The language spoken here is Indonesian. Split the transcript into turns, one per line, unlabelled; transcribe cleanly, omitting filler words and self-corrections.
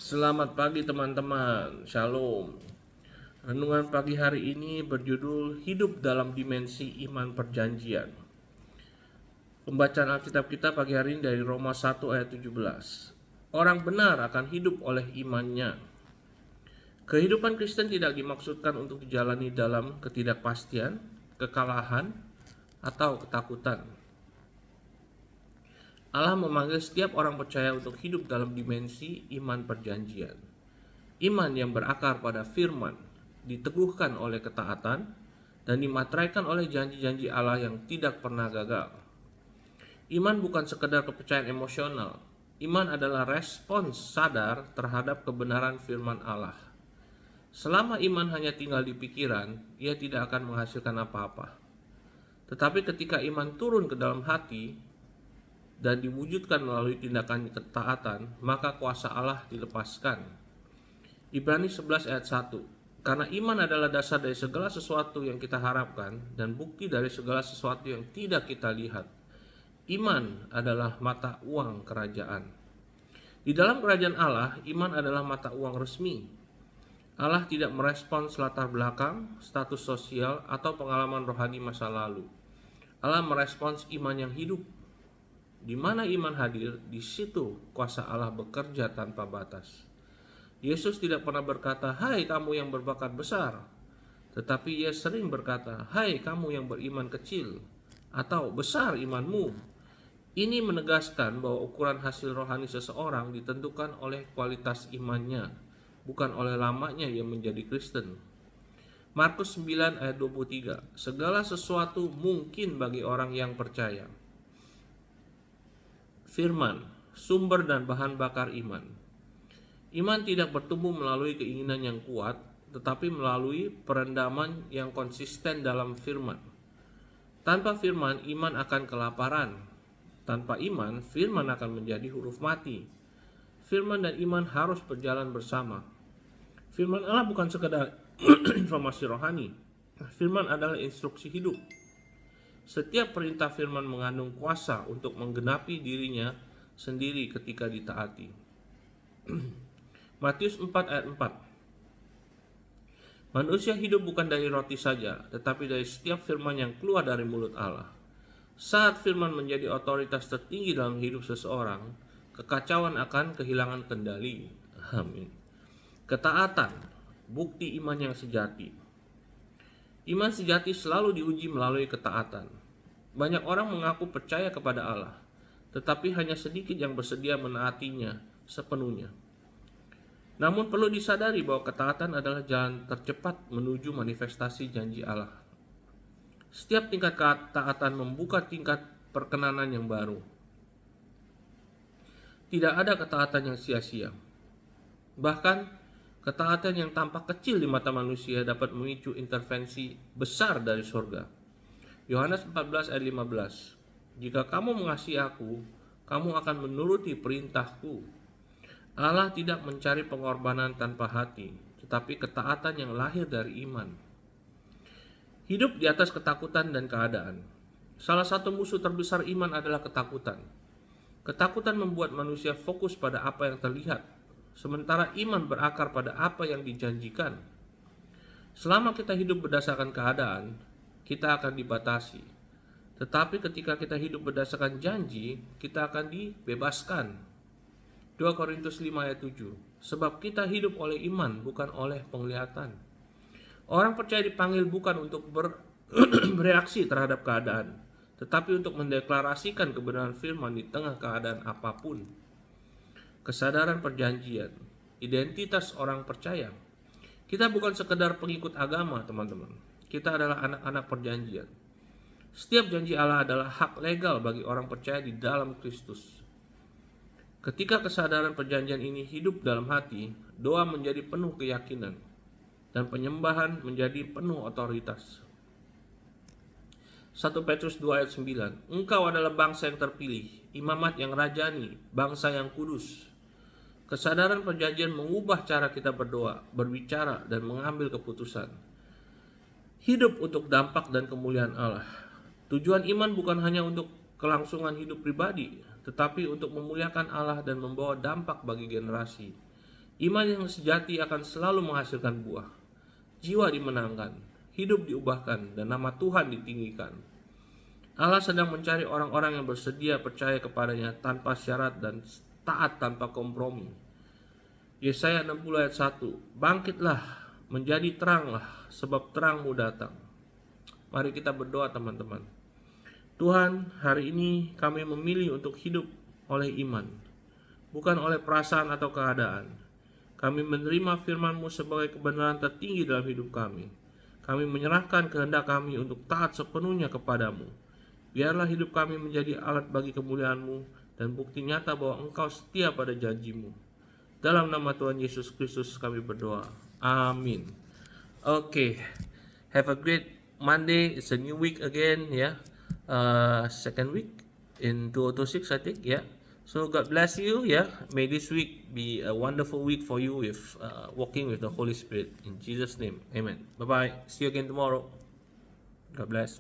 Selamat pagi teman-teman, Shalom. Renungan pagi hari ini berjudul Hidup dalam Dimensi Iman Perjanjian. Pembacaan Alkitab kita pagi hari ini dari Roma 1 ayat 17. Orang benar akan hidup oleh imannya. Kehidupan Kristen tidak dimaksudkan untuk dijalani dalam ketidakpastian, kekalahan, atau ketakutan. Allah memanggil setiap orang percaya untuk hidup dalam dimensi iman perjanjian. Iman yang berakar pada firman, diteguhkan oleh ketaatan, dan dimateraikan oleh janji-janji Allah yang tidak pernah gagal. Iman bukan sekedar kepercayaan emosional. Iman adalah respons sadar terhadap kebenaran firman Allah. Selama iman hanya tinggal di pikiran, ia tidak akan menghasilkan apa-apa. Tetapi ketika iman turun ke dalam hati dan diwujudkan melalui tindakan ketaatan, maka kuasa Allah dilepaskan. Ibrani 11 ayat 1. Karena iman adalah dasar dari segala sesuatu yang kita harapkan dan bukti dari segala sesuatu yang tidak kita lihat. Iman adalah mata uang kerajaan. Di dalam kerajaan Allah, iman adalah mata uang resmi. Allah tidak merespons latar belakang, status sosial, atau pengalaman rohani masa lalu. Allah merespons iman yang hidup. Di mana iman hadir, di situ kuasa Allah bekerja tanpa batas. Yesus tidak pernah berkata, "Hai kamu yang berbakat besar," tetapi ia sering berkata, "Hai kamu yang beriman kecil," atau "besar imanmu." Ini menegaskan bahwa ukuran hasil rohani seseorang ditentukan oleh kualitas imannya, bukan oleh lamanya ia menjadi Kristen. Markus 9 ayat 23. Segala sesuatu mungkin bagi orang yang percaya. Firman, sumber dan bahan bakar iman. Iman tidak bertumbuh melalui keinginan yang kuat, tetapi melalui perendaman yang konsisten dalam firman. Tanpa firman, iman akan kelaparan. Tanpa iman, firman akan menjadi huruf mati. Firman dan iman harus berjalan bersama. Firman Allah bukan sekedar informasi rohani. Firman adalah instruksi hidup. Setiap perintah firman mengandung kuasa untuk menggenapi dirinya sendiri ketika ditaati. Matius 4 ayat 4. Manusia hidup bukan dari roti saja, tetapi dari setiap firman yang keluar dari mulut Allah. Saat firman menjadi otoritas tertinggi dalam hidup seseorang, kekacauan akan kehilangan kendali. Amin. Ketaatan, bukti iman yang sejati. Iman sejati selalu diuji melalui ketaatan. Banyak orang mengaku percaya kepada Allah, tetapi hanya sedikit yang bersedia menaatinya sepenuhnya. Namun perlu disadari bahwa ketaatan adalah jalan tercepat menuju manifestasi janji Allah. Setiap tingkat ketaatan membuka tingkat perkenanan yang baru. Tidak ada ketaatan yang sia-sia. Bahkan ketaatan yang tampak kecil di mata manusia dapat memicu intervensi besar dari surga. Yohanes 14 ayat 15. Jika kamu mengasihi aku, kamu akan menuruti perintahku. Allah tidak mencari pengorbanan tanpa hati, tetapi ketaatan yang lahir dari iman. Hidup di atas ketakutan dan keadaan. Salah satu musuh terbesar iman adalah ketakutan. Ketakutan membuat manusia fokus pada apa yang terlihat, sementara iman berakar pada apa yang dijanjikan. Selama kita hidup berdasarkan keadaan, kita akan dibatasi. Tetapi ketika kita hidup berdasarkan janji, kita akan dibebaskan. 2 Korintus 5 ayat 7. Sebab kita hidup oleh iman, bukan oleh penglihatan. Orang percaya dipanggil bukan untuk bereaksi terhadap keadaan, tetapi untuk mendeklarasikan kebenaran firman di tengah keadaan apapun. Kesadaran perjanjian, identitas orang percaya. Kita bukan sekedar pengikut agama, teman-teman. Kita adalah anak-anak perjanjian. Setiap janji Allah adalah hak legal bagi orang percaya di dalam Kristus. Ketika kesadaran perjanjian ini hidup dalam hati, doa menjadi penuh keyakinan dan penyembahan menjadi penuh otoritas. 1 Petrus 2 ayat 9. Engkau adalah bangsa yang terpilih, imamat yang rajani, bangsa yang kudus. Kesadaran perjanjian mengubah cara kita berdoa, berbicara, dan mengambil keputusan. Hidup untuk dampak dan kemuliaan Allah. Tujuan iman bukan hanya untuk kelangsungan hidup pribadi, tetapi untuk memuliakan Allah dan membawa dampak bagi generasi. Iman yang sejati akan selalu menghasilkan buah. Jiwa dimenangkan, hidup diubahkan, dan nama Tuhan ditinggikan. Allah sedang mencari orang-orang yang bersedia percaya kepadanya tanpa syarat dan taat tanpa kompromi. Yesaya 60 ayat 1, bangkitlah, menjadi teranglah, sebab terangmu datang. Mari kita berdoa teman-teman. Tuhan, hari ini kami memilih untuk hidup oleh iman, bukan oleh perasaan atau keadaan. Kami menerima firman-Mu sebagai kebenaran tertinggi dalam hidup kami. Kami menyerahkan kehendak kami untuk taat sepenuhnya kepadamu. Biarlah hidup kami menjadi alat bagi kemuliaan-Mu dan bukti nyata bahwa Engkau setia pada janji-Mu. Dalam nama Tuhan Yesus Kristus kami berdoa. Amin. Okay, have a great Monday. It's a new week again, yeah. Second week in 2026, I think, yeah. So God bless you, yeah. May this week be a wonderful week for you with walking with the Holy Spirit. In Jesus' name, amen. Bye-bye. See you again tomorrow. God bless.